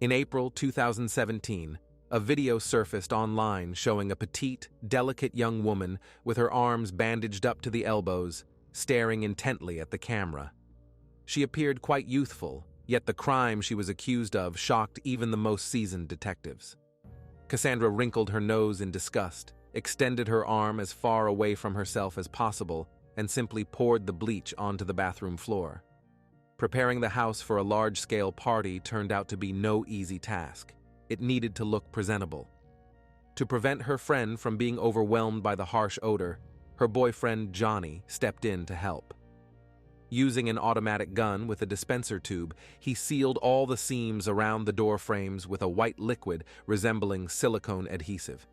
In April 2017, a video surfaced online showing a petite, delicate young woman with her arms bandaged up to the elbows, staring intently at the camera. She appeared quite youthful, yet the crime she was accused of shocked even the most seasoned detectives. Cassandra wrinkled her nose in disgust, extended her arm as far away from herself as possible, and simply poured the bleach onto the bathroom floor. Preparing the house for a large-scale party turned out to be no easy task. It needed to look presentable. To prevent her friend from being overwhelmed by the harsh odor, her boyfriend Johnny stepped in to help. Using an automatic gun with a dispenser tube, he sealed all the seams around the door frames with a white liquid resembling silicone adhesive.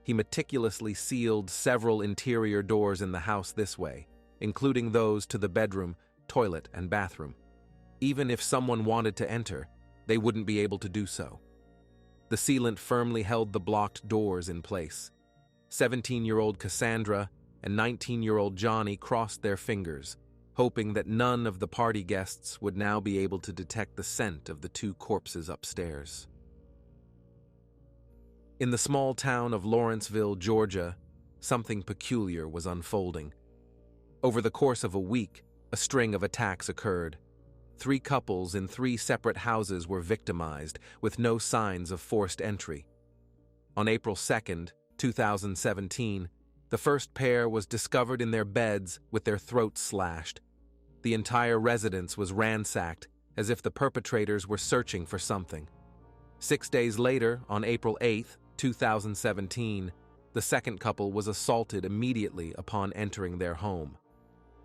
He meticulously sealed several interior doors in the house this way, including those to the bedroom, toilet, and bathroom. Even if someone wanted to enter, they wouldn't be able to do so. The sealant firmly held the blocked doors in place. 17-year-old Cassandra and 19-year-old Johnny crossed their fingers, hoping that none of the party guests would now be able to detect the scent of the two corpses upstairs. In the small town of Lawrenceville, Georgia, something peculiar was unfolding. Over the course of a week, a string of attacks occurred. 3 couples in 3 separate houses were victimized, with no signs of forced entry. On April 2, 2017, the first pair was discovered in their beds with their throats slashed. The entire residence was ransacked, as if the perpetrators were searching for something. 6 days later, on April 8, 2017, the second couple was assaulted immediately upon entering their home.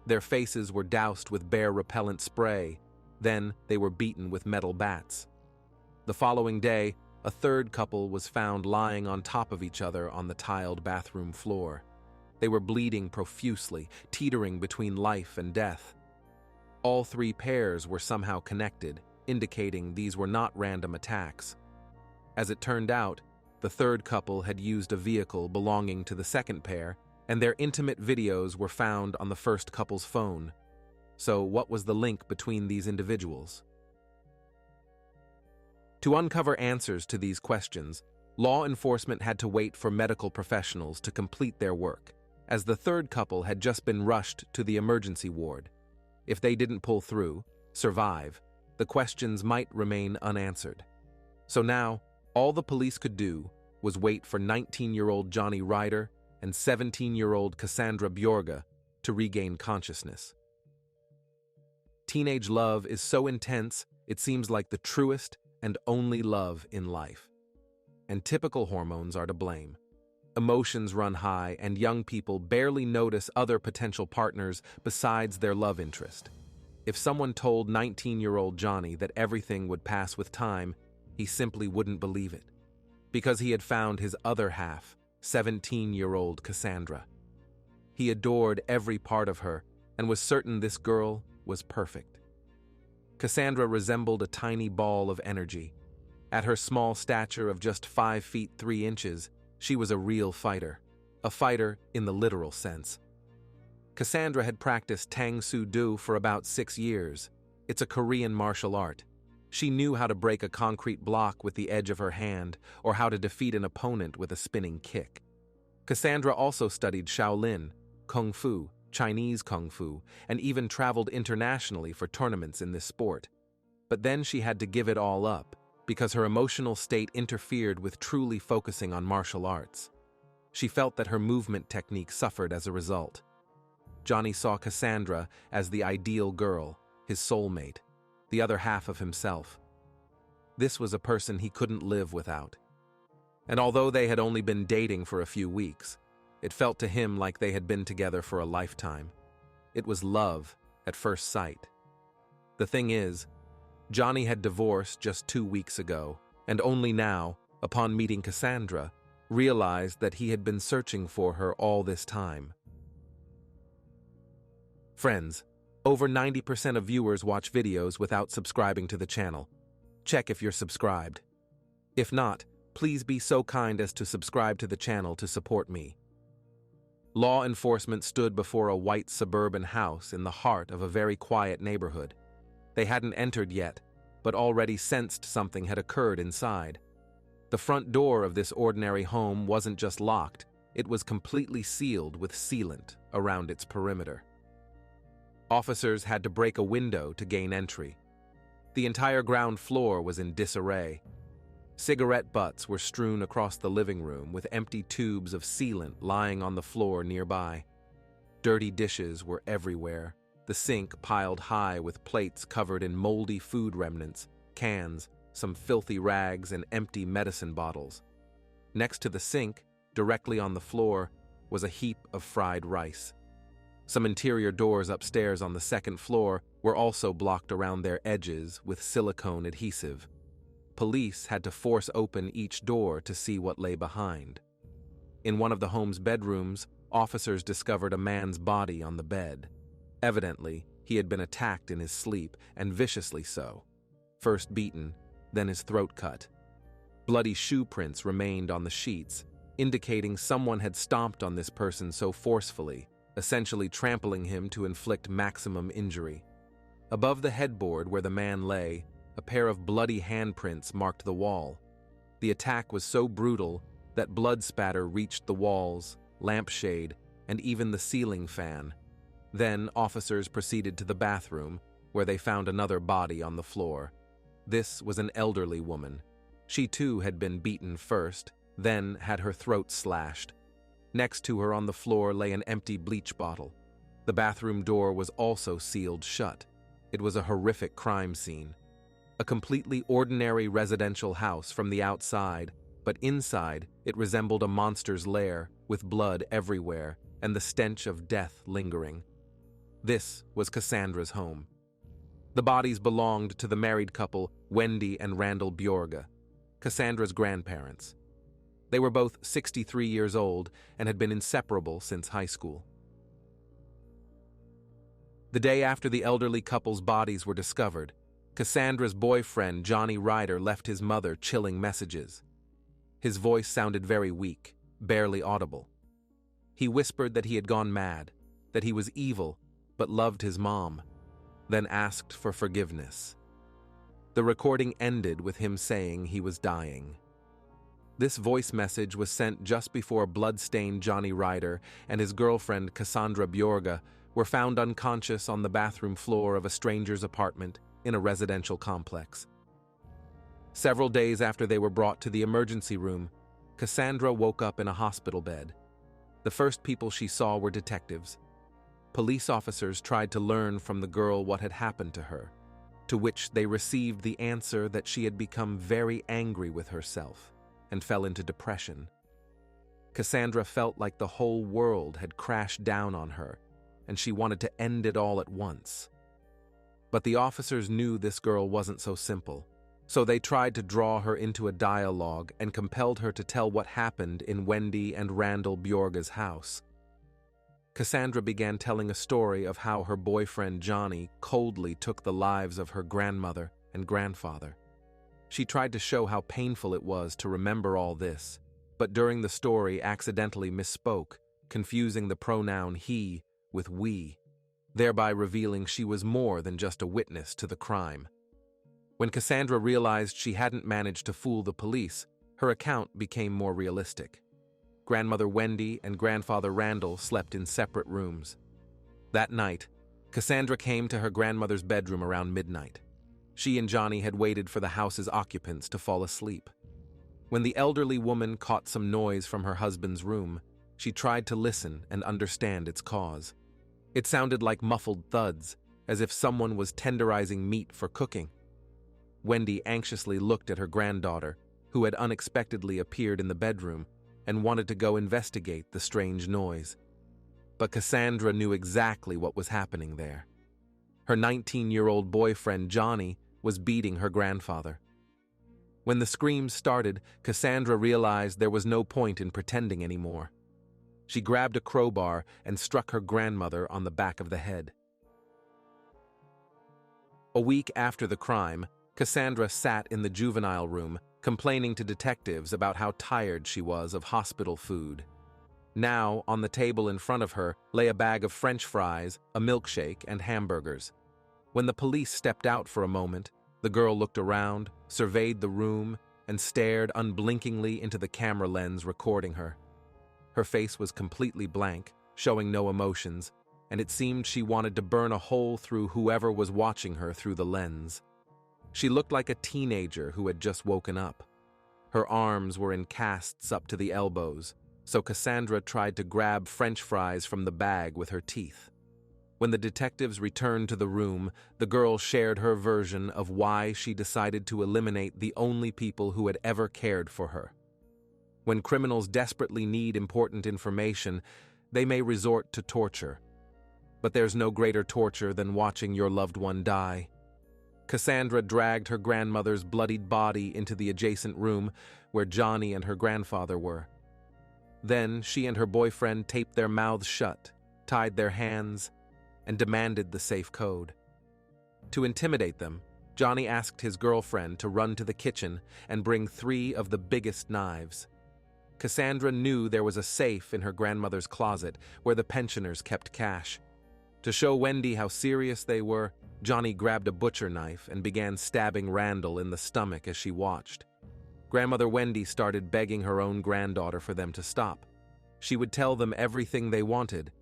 Their faces were doused with bear-repellent spray. Then they were beaten with metal bats. The following day, a third couple was found lying on top of each other on the tiled bathroom floor. They were bleeding profusely, teetering between life and death. All 3 pairs were somehow connected, indicating these were not random attacks. As it turned out, the third couple had used a vehicle belonging to the second pair, and their intimate videos were found on the first couple's phone. So what was the link between these individuals? To uncover answers to these questions, law enforcement had to wait for medical professionals to complete their work, as the third couple had just been rushed to the emergency ward. If they didn't pull through, survive, the questions might remain unanswered. So now, all the police could do was wait for 19-year-old Johnny Ryder and 17-year-old Cassandra Bjorge to regain consciousness. Teenage love is so intense, it seems like the truest and only love in life. And typical hormones are to blame. Emotions run high, and young people barely notice other potential partners besides their love interest. If someone told 19-year-old Johnny that everything would pass with time, he simply wouldn't believe it, because he had found his other half, 17-year-old Cassandra. He adored every part of her and was certain this girl was perfect. Cassandra resembled a tiny ball of energy. At her small stature of just 5 feet 3 inches, she was a real fighter. A fighter in the literal sense. Cassandra had practiced Tang Soo Do for about 6 years. It's a Korean martial art. She knew how to break a concrete block with the edge of her hand, or how to defeat an opponent with a spinning kick. Cassandra also studied Shaolin, Kung Fu, Chinese Kung Fu, and even traveled internationally for tournaments in this sport. But then she had to give it all up, because her emotional state interfered with truly focusing on martial arts. She felt that her movement technique suffered as a result. Johnny saw Cassandra as the ideal girl, his soulmate, the other half of himself. This was a person he couldn't live without. And although they had only been dating for a few weeks, it felt to him like they had been together for a lifetime. It was love at first sight. The thing is, Johnny had divorced just 2 weeks ago, and only now, upon meeting Cassandra, realized that he had been searching for her all this time. Friends, over 90% of viewers watch videos without subscribing to the channel. Check if you're subscribed. If not, please be so kind as to subscribe to the channel to support me. Law enforcement stood before a white suburban house in the heart of a very quiet neighborhood. They hadn't entered yet, but already sensed something had occurred inside. The front door of this ordinary home wasn't just locked, it was completely sealed with sealant around its perimeter. Officers had to break a window to gain entry. The entire ground floor was in disarray. Cigarette butts were strewn across the living room with empty tubes of sealant lying on the floor nearby. Dirty dishes were everywhere, the sink piled high with plates covered in moldy food remnants, cans, some filthy rags, and empty medicine bottles. Next to the sink, directly on the floor, was a heap of fried rice. Some interior doors upstairs on the second floor were also blocked around their edges with silicone adhesive. Police had to force open each door to see what lay behind. In one of the home's bedrooms, officers discovered a man's body on the bed. Evidently, he had been attacked in his sleep, and viciously so. First beaten, then his throat cut. Bloody shoe prints remained on the sheets, indicating someone had stomped on this person so forcefully, essentially trampling him to inflict maximum injury. Above the headboard where the man lay, a pair of bloody handprints marked the wall. The attack was so brutal that blood spatter reached the walls, lampshade, and even the ceiling fan. Then officers proceeded to the bathroom, where they found another body on the floor. This was an elderly woman. She too had been beaten first, then had her throat slashed. Next to her on the floor lay an empty bleach bottle. The bathroom door was also sealed shut. It was a horrific crime scene. A completely ordinary residential house from the outside, but inside it resembled a monster's lair, with blood everywhere and the stench of death lingering. This was Cassandra's home. The bodies belonged to the married couple Wendy and Randall Bjorge, Cassandra's grandparents. They were both 63 years old and had been inseparable since high school. The day after the elderly couple's bodies were discovered, Cassandra's boyfriend Johnny Ryder left his mother chilling messages. His voice sounded very weak, barely audible. He whispered that he had gone mad, that he was evil but loved his mom, then asked for forgiveness. The recording ended with him saying he was dying. This voice message was sent just before blood-stained Johnny Ryder and his girlfriend Cassandra Bjorge were found unconscious on the bathroom floor of a stranger's apartment in a residential complex. Several days after they were brought to the emergency room, Cassandra woke up in a hospital bed. The first people she saw were detectives. Police officers tried to learn from the girl what had happened to her, to which they received the answer that she had become very angry with herself and fell into depression. Cassandra felt like the whole world had crashed down on her, and she wanted to end it all at once. But the officers knew this girl wasn't so simple, so they tried to draw her into a dialogue and compelled her to tell what happened in Wendy and Randall Bjorge's house. Cassandra began telling a story of how her boyfriend Johnny coldly took the lives of her grandmother and grandfather. She tried to show how painful it was to remember all this, but during the story accidentally misspoke, confusing the pronoun he with we, thereby revealing she was more than just a witness to the crime. When Cassandra realized she hadn't managed to fool the police, her account became more realistic. Grandmother Wendy and grandfather Randall slept in separate rooms. That night, Cassandra came to her grandmother's bedroom around midnight. She and Johnny had waited for the house's occupants to fall asleep. When the elderly woman caught some noise from her husband's room, she tried to listen and understand its cause. It sounded like muffled thuds, as if someone was tenderizing meat for cooking. Wendy anxiously looked at her granddaughter, who had unexpectedly appeared in the bedroom, and wanted to go investigate the strange noise. But Cassandra knew exactly what was happening there. Her 19-year-old boyfriend Johnny was beating her grandfather. When the screams started, Cassandra realized there was no point in pretending anymore. She grabbed a crowbar and struck her grandmother on the back of the head. A week after the crime, Cassandra sat in the juvenile room, complaining to detectives about how tired she was of hospital food. Now, on the table in front of her, lay a bag of French fries, a milkshake, and hamburgers. When the police stepped out for a moment, The girl looked around, surveyed the room, and stared unblinkingly into the camera lens recording her. Her face was completely blank, showing no emotions, and it seemed she wanted to burn a hole through whoever was watching her through the lens. She looked like a teenager who had just woken up. Her arms were in casts up to the elbows, so Cassandra tried to grab French fries from the bag with her teeth. When the detectives returned to the room, the girl shared her version of why she decided to eliminate the only people who had ever cared for her. When criminals desperately need important information, they may resort to torture. But there's no greater torture than watching your loved one die. Cassandra dragged her grandmother's bloodied body into the adjacent room where Johnny and her grandfather were. Then she and her boyfriend taped their mouths shut, tied their hands, and demanded the safe code. To intimidate them, Johnny asked his girlfriend to run to the kitchen and bring 3 of the biggest knives. Cassandra knew there was a safe in her grandmother's closet where the pensioners kept cash. To show Wendy how serious they were, Johnny grabbed a butcher knife and began stabbing Randall in the stomach as she watched. Grandmother Wendy started begging her own granddaughter for them to stop. She would tell them everything they wanted,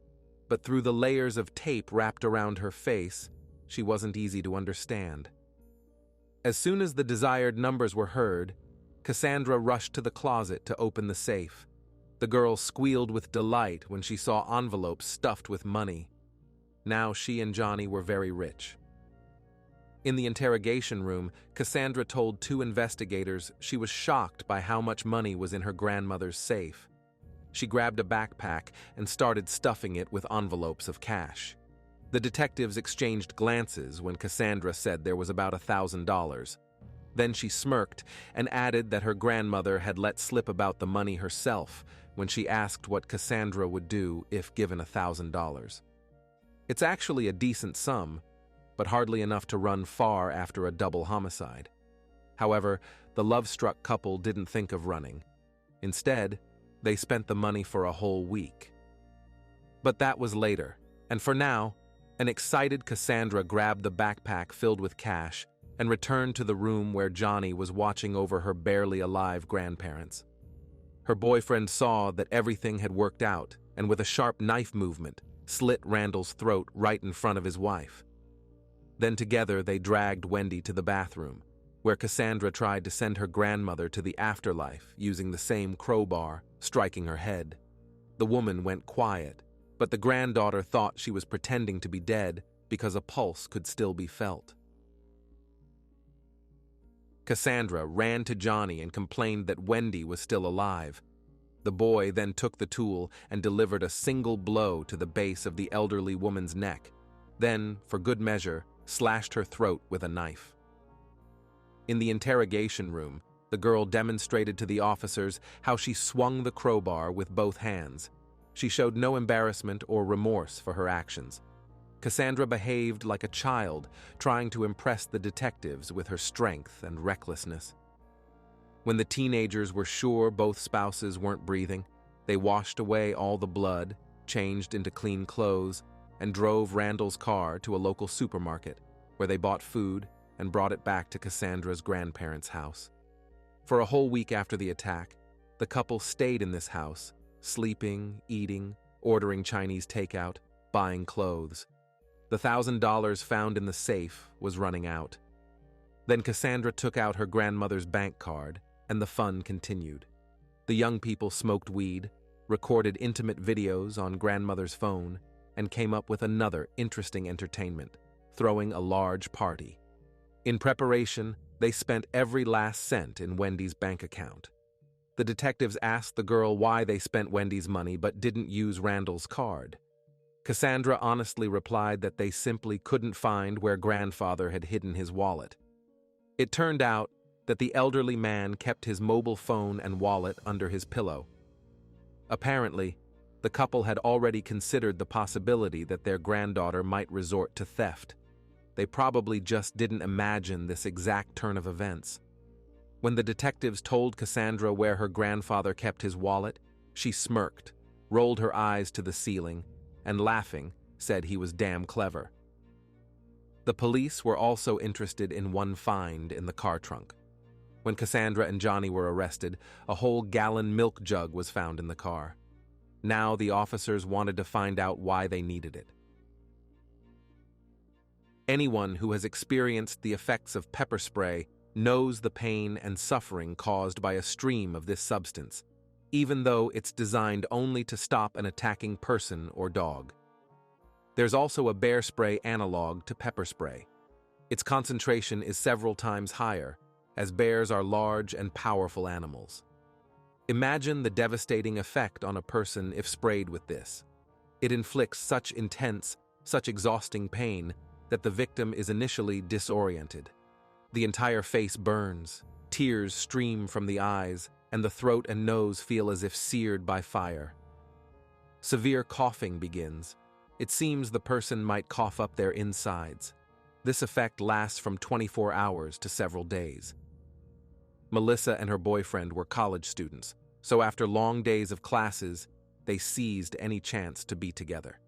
but through the layers of tape wrapped around her face, she wasn't easy to understand. As soon as the desired numbers were heard, Cassandra rushed to the closet to open the safe. The girl squealed with delight when she saw envelopes stuffed with money. Now she and Johnny were very rich. In the interrogation room, Cassandra told 2 investigators she was shocked by how much money was in her grandmother's safe. She grabbed a backpack and started stuffing it with envelopes of cash. The detectives exchanged glances when Cassandra said there was about $1,000. Then she smirked and added that her grandmother had let slip about the money herself when she asked what Cassandra would do if given $1,000. It's actually a decent sum, but hardly enough to run far after a double homicide. However, the love-struck couple didn't think of running. Instead, they spent the money for a whole week. But that was later, and for now, an excited Cassandra grabbed the backpack filled with cash and returned to the room where Johnny was watching over her barely alive grandparents. Her boyfriend saw that everything had worked out and with a sharp knife movement, slit Randall's throat right in front of his wife. Then together they dragged Wendy to the bathroom, where Cassandra tried to send her grandmother to the afterlife using the same crowbar, striking her head. The woman went quiet, but the granddaughter thought she was pretending to be dead because a pulse could still be felt. Cassandra ran to Johnny and complained that Wendy was still alive. The boy then took the tool and delivered a single blow to the base of the elderly woman's neck, then, for good measure, slashed her throat with a knife. In the interrogation room, the girl demonstrated to the officers how she swung the crowbar with both hands. She showed no embarrassment or remorse for her actions. Cassandra behaved like a child, trying to impress the detectives with her strength and recklessness. When the teenagers were sure both spouses weren't breathing, they washed away all the blood, changed into clean clothes, and drove Randall's car to a local supermarket, where they bought food and brought it back to Cassandra's grandparents' house. For a whole week after the attack, the couple stayed in this house, sleeping, eating, ordering Chinese takeout, buying clothes. The $1,000 found in the safe was running out. Then Cassandra took out her grandmother's bank card, and the fun continued. The young people smoked weed, recorded intimate videos on grandmother's phone, and came up with another interesting entertainment, throwing a large party. In preparation, they spent every last cent in Wendy's bank account. The detectives asked the girl why they spent Wendy's money but didn't use Randall's card. Cassandra honestly replied that they simply couldn't find where grandfather had hidden his wallet. It turned out that the elderly man kept his mobile phone and wallet under his pillow. Apparently, the couple had already considered the possibility that their granddaughter might resort to theft. They probably just didn't imagine this exact turn of events. When the detectives told Cassandra where her grandfather kept his wallet, she smirked, rolled her eyes to the ceiling, and laughing, said he was damn clever. The police were also interested in one find in the car trunk. When Cassandra and Johnny were arrested, a whole gallon milk jug was found in the car. Now the officers wanted to find out why they needed it. Anyone who has experienced the effects of pepper spray knows the pain and suffering caused by a stream of this substance, even though it's designed only to stop an attacking person or dog. There's also a bear spray analog to pepper spray. Its concentration is several times higher, as bears are large and powerful animals. Imagine the devastating effect on a person if sprayed with this. It inflicts such intense, such exhausting pain that the victim is initially disoriented. The entire face burns, tears stream from the eyes, and the throat and nose feel as if seared by fire. Severe coughing begins. It seems the person might cough up their insides. This effect lasts from 24 hours to several days. Melissa and her boyfriend were college students, so after long days of classes, they seized any chance to be together.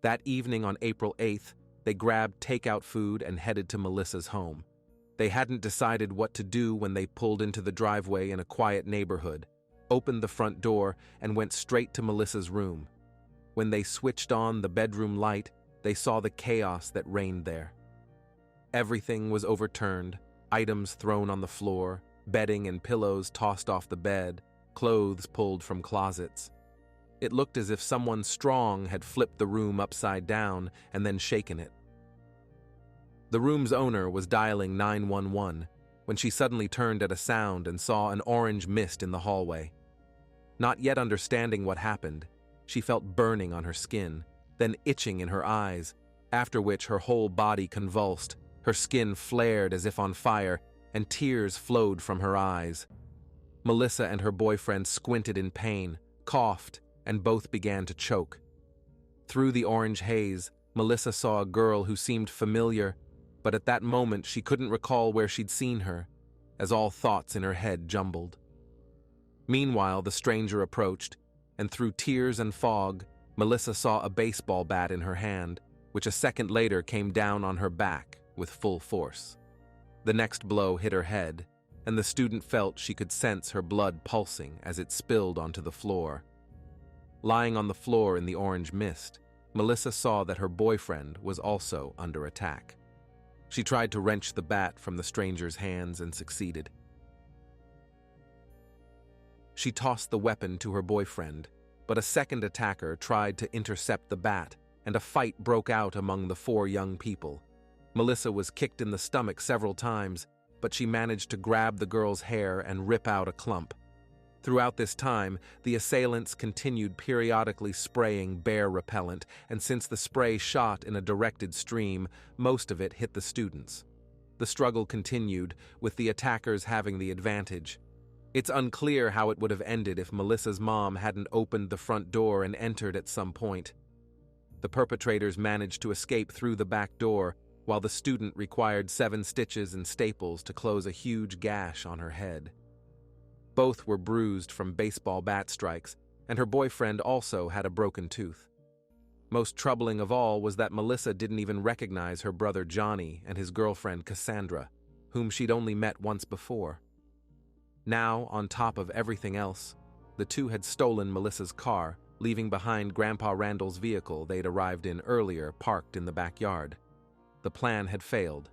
That evening on April 8th, they grabbed takeout food and headed to Melissa's home. They hadn't decided what to do when they pulled into the driveway in a quiet neighborhood, opened the front door, and went straight to Melissa's room. When they switched on the bedroom light, they saw the chaos that reigned there. Everything was overturned, items thrown on the floor, bedding and pillows tossed off the bed, clothes pulled from closets. It looked as if someone strong had flipped the room upside down and then shaken it. The room's owner was dialing 911 when she suddenly turned at a sound and saw an orange mist in the hallway. Not yet understanding what happened, she felt burning on her skin, then itching in her eyes, after which her whole body convulsed, her skin flared as if on fire, and tears flowed from her eyes. Melissa and her boyfriend squinted in pain, coughed, and both began to choke. Through the orange haze, Melissa saw a girl who seemed familiar, but at that moment she couldn't recall where she'd seen her, as all thoughts in her head jumbled. Meanwhile, the stranger approached, and through tears and fog, Melissa saw a baseball bat in her hand, which a second later came down on her back with full force. The next blow hit her head, and the student felt she could sense her blood pulsing as it spilled onto the floor. Lying on the floor in the orange mist, Melissa saw that her boyfriend was also under attack. She tried to wrench the bat from the stranger's hands and succeeded. She tossed the weapon to her boyfriend, but a second attacker tried to intercept the bat, and a fight broke out among the four young people. Melissa was kicked in the stomach several times, but she managed to grab the girl's hair and rip out a clump. Throughout this time, the assailants continued periodically spraying bear repellent, and since the spray shot in a directed stream, most of it hit the students. The struggle continued, with the attackers having the advantage. It's unclear how it would have ended if Melissa's mom hadn't opened the front door and entered at some point. The perpetrators managed to escape through the back door, while the student required 7 stitches and staples to close a huge gash on her head. Both were bruised from baseball bat strikes, and her boyfriend also had a broken tooth. Most troubling of all was that Melissa didn't even recognize her brother Johnny and his girlfriend Cassandra, whom she'd only met once before. Now, on top of everything else, the two had stolen Melissa's car, leaving behind Grandpa Randall's vehicle they'd arrived in earlier parked in the backyard. The plan had failed.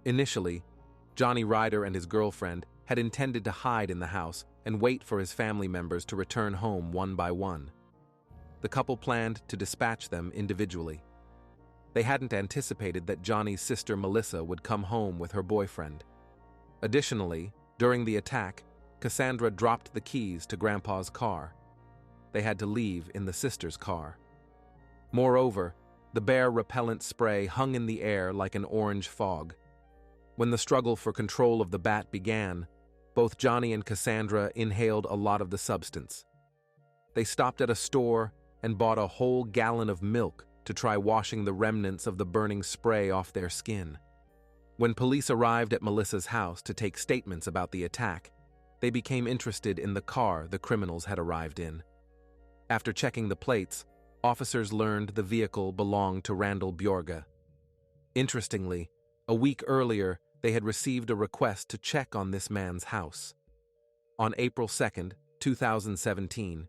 Initially, Johnny Ryder and his girlfriend had intended to hide in the house and wait for his family members to return home one by one. The couple planned to dispatch them individually. They hadn't anticipated that Johnny's sister Melissa would come home with her boyfriend. Additionally, during the attack, Cassandra dropped the keys to Grandpa's car. They had to leave in the sister's car. Moreover, the bear repellent spray hung in the air like an orange fog. When the struggle for control of the bat began, both Johnny and Cassandra inhaled a lot of the substance. They stopped at a store and bought a whole gallon of milk to try washing the remnants of the burning spray off their skin. When police arrived at Melissa's house to take statements about the attack, they became interested in the car the criminals had arrived in. After checking the plates, officers learned the vehicle belonged to Randall Bjorge. Interestingly, a week earlier, they had received a request to check on this man's house. On April 2nd, 2017,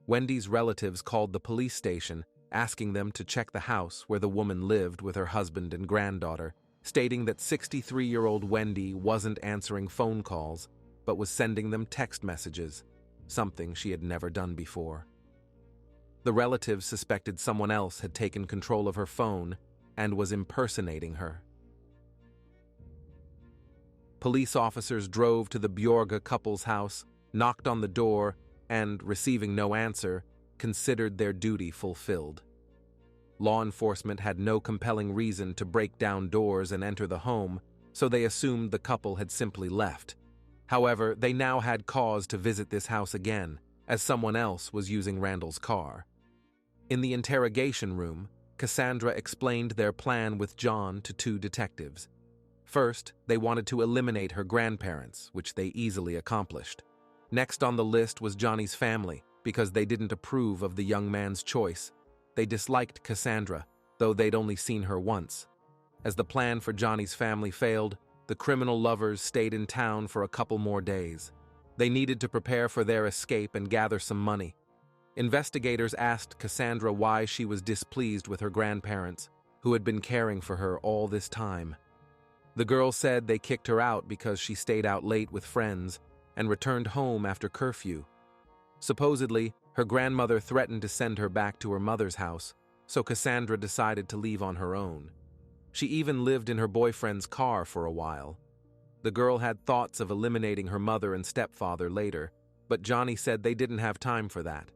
Wendy's relatives called the police station asking them to check the house where the woman lived with her husband and granddaughter, stating that 63-year-old Wendy wasn't answering phone calls but was sending them text messages, something she had never done before. The relatives suspected someone else had taken control of her phone and was impersonating her. Police officers drove to the Bjorge couple's house, knocked on the door, and, receiving no answer, considered their duty fulfilled. Law enforcement had no compelling reason to break down doors and enter the home, so they assumed the couple had simply left. However, they now had cause to visit this house again, as someone else was using Randall's car. In the interrogation room, Cassandra explained their plan with John to two detectives. First, they wanted to eliminate her grandparents, which they easily accomplished. Next on the list was Johnny's family, because they didn't approve of the young man's choice. They disliked Cassandra, though they'd only seen her once. As the plan for Johnny's family failed, the criminal lovers stayed in town for a couple more days. They needed to prepare for their escape and gather some money. Investigators asked Cassandra why she was displeased with her grandparents, who had been caring for her all this time. The girl said they kicked her out because she stayed out late with friends and returned home after curfew. Supposedly, her grandmother threatened to send her back to her mother's house, so Cassandra decided to leave on her own. She even lived in her boyfriend's car for a while. The girl had thoughts of eliminating her mother and stepfather later, but Johnny said they didn't have time for that.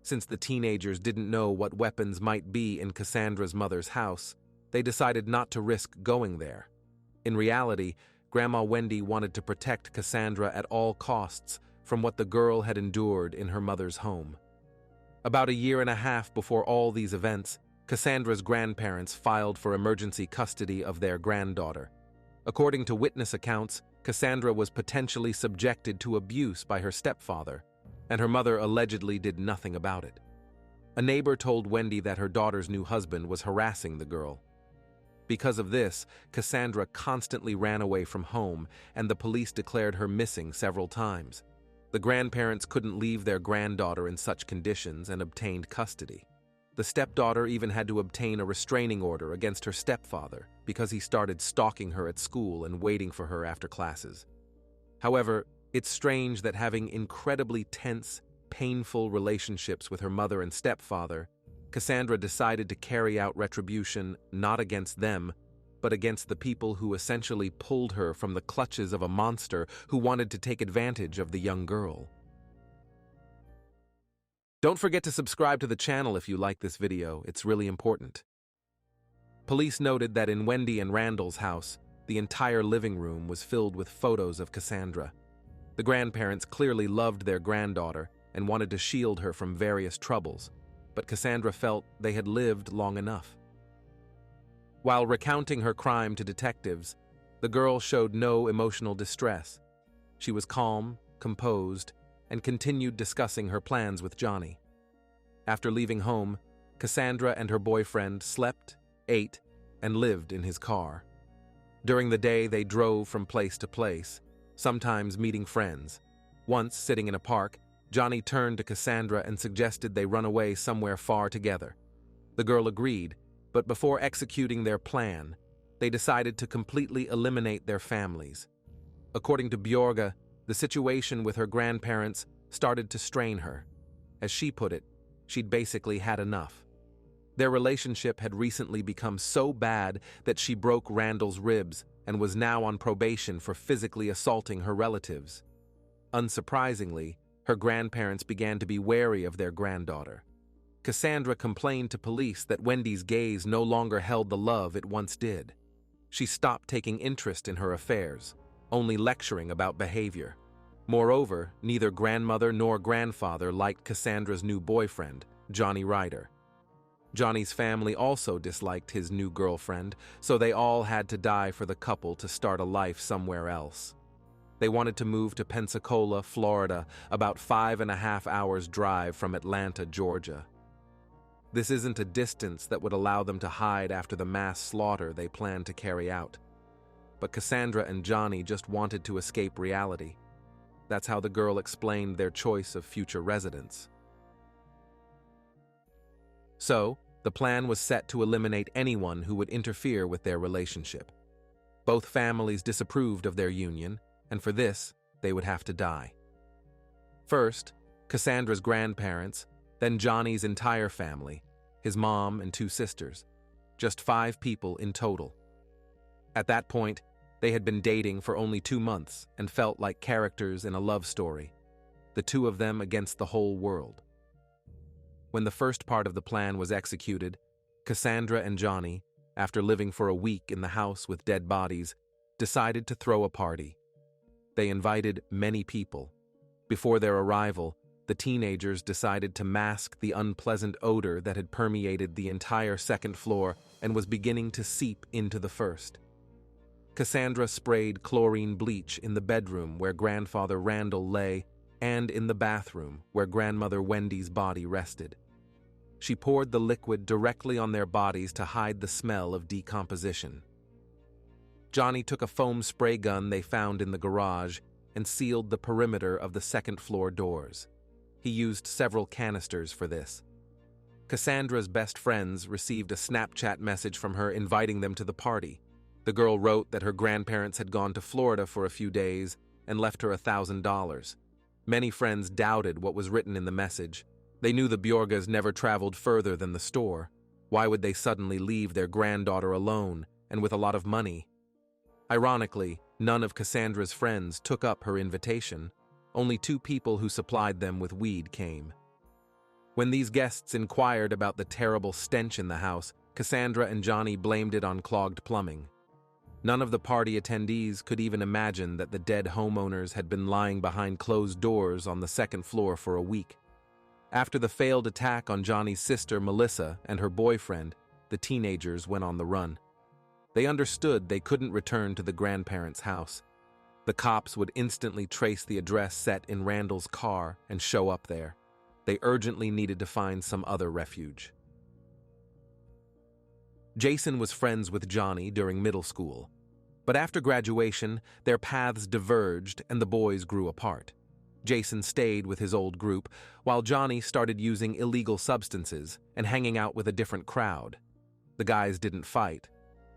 Since the teenagers didn't know what weapons might be in Cassandra's mother's house, they decided not to risk going there. In reality, Grandma Wendy wanted to protect Cassandra at all costs from what the girl had endured in her mother's home. About a year and a half before all these events, Cassandra's grandparents filed for emergency custody of their granddaughter. According to witness accounts, Cassandra was potentially subjected to abuse by her stepfather, and her mother allegedly did nothing about it. A neighbor told Wendy that her daughter's new husband was harassing the girl. Because of this, Cassandra constantly ran away from home, and the police declared her missing several times. The grandparents couldn't leave their granddaughter in such conditions and obtained custody. The stepdaughter even had to obtain a restraining order against her stepfather because he started stalking her at school and waiting for her after classes. However, it's strange that having incredibly tense, painful relationships with her mother and stepfather, Cassandra decided to carry out retribution not against them, but against the people who essentially pulled her from the clutches of a monster who wanted to take advantage of the young girl. Don't forget to subscribe to the channel if you like this video, it's really important. Police noted that in Wendy and Randall's house, the entire living room was filled with photos of Cassandra. The grandparents clearly loved their granddaughter and wanted to shield her from various troubles, but Cassandra felt they had lived long enough. While recounting her crime to detectives, the girl showed no emotional distress. She was calm, composed, and continued discussing her plans with Johnny. After leaving home, Cassandra and her boyfriend slept, ate, and lived in his car. During the day, they drove from place to place, sometimes meeting friends. Once, sitting in a park, Johnny turned to Cassandra and suggested they run away somewhere far together. The girl agreed, but before executing their plan, they decided to completely eliminate their families. According to Bjorge, the situation with her grandparents started to strain her. As she put it, she'd basically had enough. Their relationship had recently become so bad that she broke Randall's ribs and was now on probation for physically assaulting her relatives. Unsurprisingly, her grandparents began to be wary of their granddaughter. Cassandra complained to police that Wendy's gaze no longer held the love it once did. She stopped taking interest in her affairs, only lecturing about behavior. Moreover, neither grandmother nor grandfather liked Cassandra's new boyfriend, Johnny Ryder. Johnny's family also disliked his new girlfriend, so they all had to die for the couple to start a life somewhere else. They wanted to move to Pensacola, Florida, about 5.5 hours drive from Atlanta, Georgia. This isn't a distance that would allow them to hide after the mass slaughter they planned to carry out. But Cassandra and Johnny just wanted to escape reality. That's how the girl explained their choice of future residence. So, the plan was set to eliminate anyone who would interfere with their relationship. Both families disapproved of their union, and for this, they would have to die. First, Cassandra's grandparents, then Johnny's entire family, his mom and 2 sisters, just 5 people in total. At that point, they had been dating for only 2 months and felt like characters in a love story, the 2 of them against the whole world. When the first part of the plan was executed, Cassandra and Johnny, after living for a week in the house with dead bodies, decided to throw a party. They invited many people. Before their arrival, the teenagers decided to mask the unpleasant odor that had permeated the entire second floor and was beginning to seep into the first. Cassandra sprayed chlorine bleach in the bedroom where grandfather Randall lay and in the bathroom where grandmother Wendy's body rested. She poured the liquid directly on their bodies to hide the smell of decomposition. Johnny took a foam spray gun they found in the garage and sealed the perimeter of the second-floor doors. He used several canisters for this. Cassandra's best friends received a Snapchat message from her inviting them to the party. The girl wrote that her grandparents had gone to Florida for a few days and left her $1,000. Many friends doubted what was written in the message. They knew the Bjorges never traveled further than the store. Why would they suddenly leave their granddaughter alone and with a lot of money? Ironically, none of Cassandra's friends took up her invitation. Only 2 people who supplied them with weed came. When these guests inquired about the terrible stench in the house, Cassandra and Johnny blamed it on clogged plumbing. None of the party attendees could even imagine that the dead homeowners had been lying behind closed doors on the second floor for a week. After the failed attack on Johnny's sister Melissa and her boyfriend, the teenagers went on the run. They understood they couldn't return to the grandparents' house. The cops would instantly trace the address set in Randall's car and show up there. They urgently needed to find some other refuge. Jason was friends with Johnny during middle school, but after graduation, their paths diverged and the boys grew apart. Jason stayed with his old group, while Johnny started using illegal substances and hanging out with a different crowd. The guys didn't fight.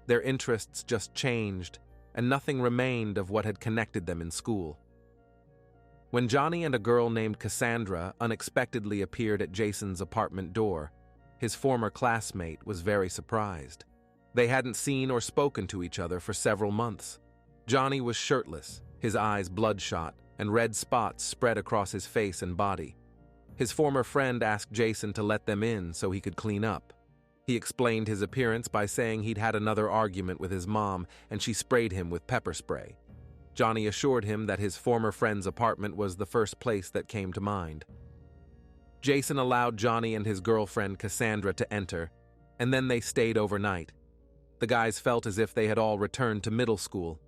Their interests just changed, and nothing remained of what had connected them in school. When Johnny and a girl named Cassandra unexpectedly appeared at Jason's apartment door, his former classmate was very surprised. They hadn't seen or spoken to each other for several months. Johnny was shirtless, his eyes bloodshot, and red spots spread across his face and body. His former friend asked Jason to let them in so he could clean up. He explained his appearance by saying he'd had another argument with his mom and she sprayed him with pepper spray. Johnny assured him that his former friend's apartment was the first place that came to mind. Jason allowed Johnny and his girlfriend Cassandra to enter, and then they stayed overnight. The guys felt as if they had all returned to middle school.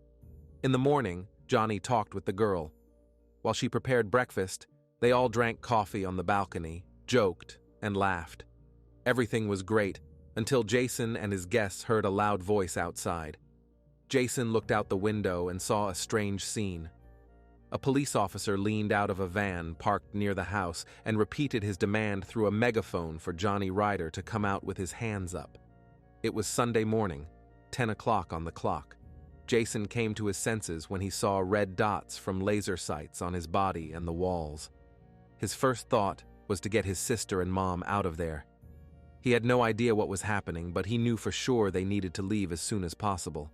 In the morning, Johnny talked with the girl. While she prepared breakfast, they all drank coffee on the balcony, joked, and laughed. Everything was great, until Jason and his guests heard a loud voice outside. Jason looked out the window and saw a strange scene. A police officer leaned out of a van parked near the house and repeated his demand through a megaphone for Johnny Ryder to come out with his hands up. It was Sunday morning, 10 o'clock on the clock. Jason came to his senses when he saw red dots from laser sights on his body and the walls. His first thought was to get his sister and mom out of there. He had no idea what was happening, but he knew for sure they needed to leave as soon as possible.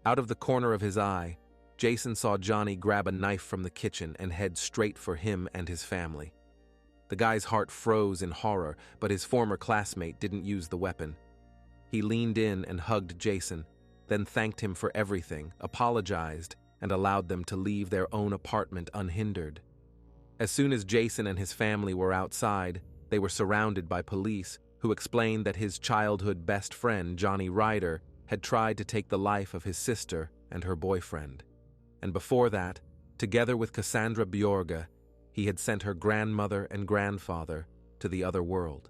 Out of the corner of his eye, Jason saw Johnny grab a knife from the kitchen and head straight for him and his family. The guy's heart froze in horror, but his former classmate didn't use the weapon. He leaned in and hugged Jason, then thanked him for everything, apologized, and allowed them to leave their own apartment unhindered. As soon as Jason and his family were outside, they were surrounded by police who explained that his childhood best friend, Johnny Ryder, had tried to take the life of his sister and her boyfriend. And before that, together with Cassandra Bjorge, he had sent her grandmother and grandfather to the other world.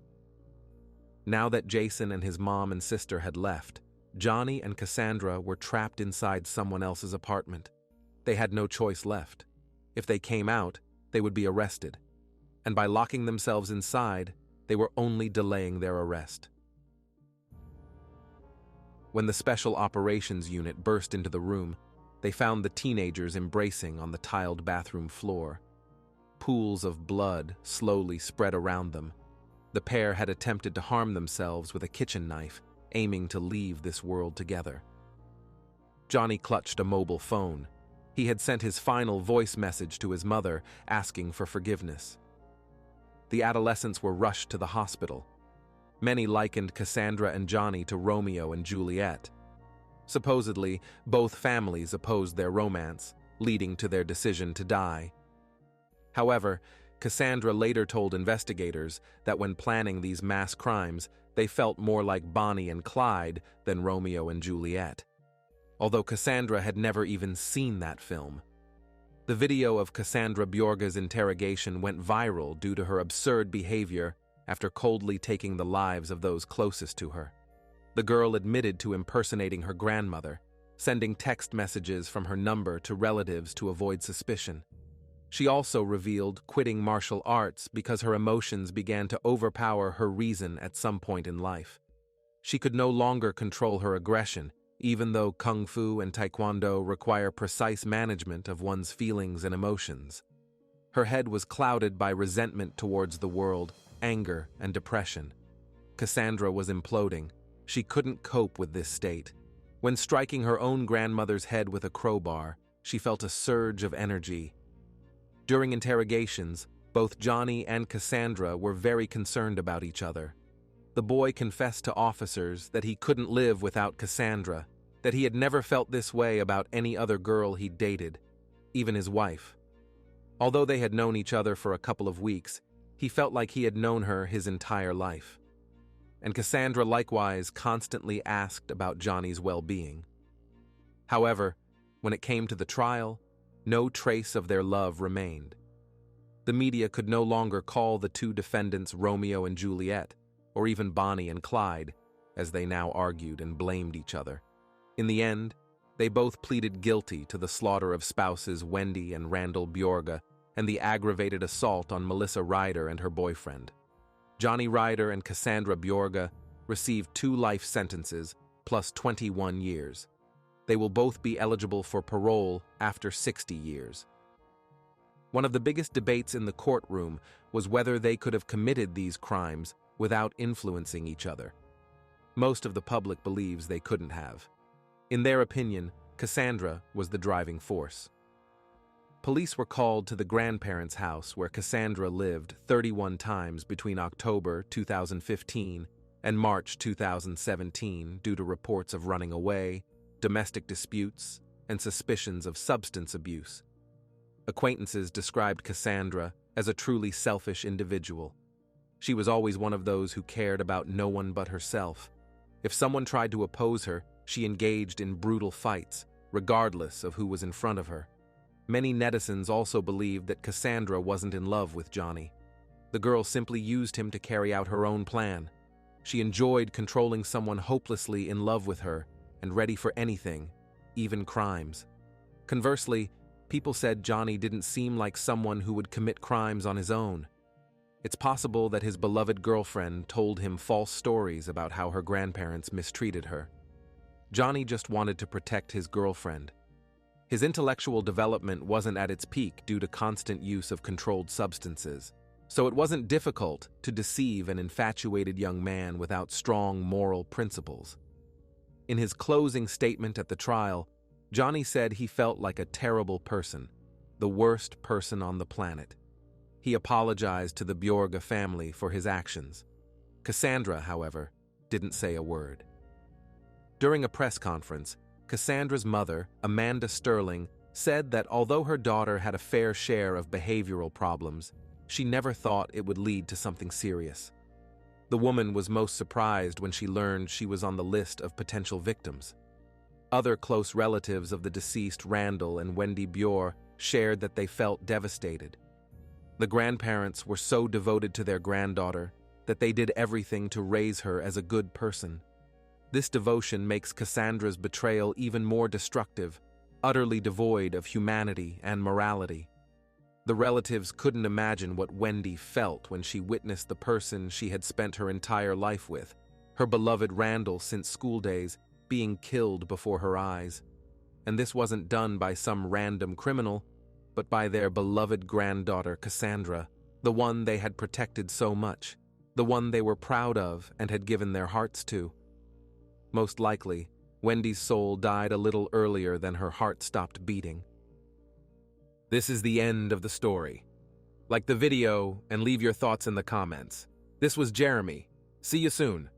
Now that Jason and his mom and sister had left, Johnny and Cassandra were trapped inside someone else's apartment. They had no choice left. If they came out, they would be arrested. And by locking themselves inside, they were only delaying their arrest. When the Special Operations Unit burst into the room, they found the teenagers embracing on the tiled bathroom floor. Pools of blood slowly spread around them. The pair had attempted to harm themselves with a kitchen knife, aiming to leave this world together. Johnny clutched a mobile phone. He had sent his final voice message to his mother, asking for forgiveness. The adolescents were rushed to the hospital. Many likened Cassandra and Johnny to Romeo and Juliet. Supposedly, both families opposed their romance, leading to their decision to die. However, Cassandra later told investigators that when planning these mass crimes, they felt more like Bonnie and Clyde than Romeo and Juliet. Although Cassandra had never even seen that film. The video of Cassandra Bjorge's interrogation went viral due to her absurd behavior after coldly taking the lives of those closest to her. The girl admitted to impersonating her grandmother, sending text messages from her number to relatives to avoid suspicion. She also revealed quitting martial arts because her emotions began to overpower her reason at some point in life. She could no longer control her aggression, even though Kung Fu and Taekwondo require precise management of one's feelings and emotions. Her head was clouded by resentment towards the world, anger, and depression. Cassandra was imploding. She couldn't cope with this state. When striking her own grandmother's head with a crowbar, she felt a surge of energy. During interrogations, both Johnny and Cassandra were very concerned about each other. The boy confessed to officers that he couldn't live without Cassandra, that he had never felt this way about any other girl he'd dated, even his wife. Although they had known each other for a couple of weeks, he felt like he had known her his entire life. And Cassandra likewise constantly asked about Johnny's well-being. However, when it came to the trial, no trace of their love remained. The media could no longer call the two defendants Romeo and Juliet, or even Bonnie and Clyde, as they now argued and blamed each other. In the end, they both pleaded guilty to the slaughter of spouses Wendy and Randall Bjorge and the aggravated assault on Melissa Ryder and her boyfriend. Johnny Ryder and Cassandra Bjorge received 2 life sentences plus 21 years. They will both be eligible for parole after 60 years. One of the biggest debates in the courtroom was whether they could have committed these crimes without influencing each other. Most of the public believes they couldn't have. In their opinion, Cassandra was the driving force. Police were called to the grandparents' house where Cassandra lived 31 times between October 2015 and March 2017 due to reports of running away, domestic disputes, and suspicions of substance abuse. Acquaintances described Cassandra as a truly selfish individual. She was always one of those who cared about no one but herself. If someone tried to oppose her, she engaged in brutal fights, regardless of who was in front of her. Many netizens also believed that Cassandra wasn't in love with Johnny. The girl simply used him to carry out her own plan. She enjoyed controlling someone hopelessly in love with her and ready for anything, even crimes. Conversely, people said Johnny didn't seem like someone who would commit crimes on his own. It's possible that his beloved girlfriend told him false stories about how her grandparents mistreated her. Johnny just wanted to protect his girlfriend. His intellectual development wasn't at its peak due to constant use of controlled substances, so it wasn't difficult to deceive an infatuated young man without strong moral principles. In his closing statement at the trial, Johnny said he felt like a terrible person, the worst person on the planet. He apologized to the Bjorge family for his actions. Cassandra, however, didn't say a word. During a press conference, Cassandra's mother, Amanda Sterling, said that although her daughter had a fair share of behavioral problems, she never thought it would lead to something serious. The woman was most surprised when she learned she was on the list of potential victims. Other close relatives of the deceased Randall and Wendy Bjorge shared that they felt devastated. The grandparents were so devoted to their granddaughter, that they did everything to raise her as a good person. This devotion makes Cassandra's betrayal even more destructive, utterly devoid of humanity and morality. The relatives couldn't imagine what Wendy felt when she witnessed the person she had spent her entire life with, her beloved Randall since school days, being killed before her eyes. And this wasn't done by some random criminal, but by their beloved granddaughter Cassandra, the one they had protected so much, the one they were proud of and had given their hearts to. Most likely, Wendy's soul died a little earlier than her heart stopped beating. This is the end of the story. Like the video and leave your thoughts in the comments. This was Jeremy. See you soon.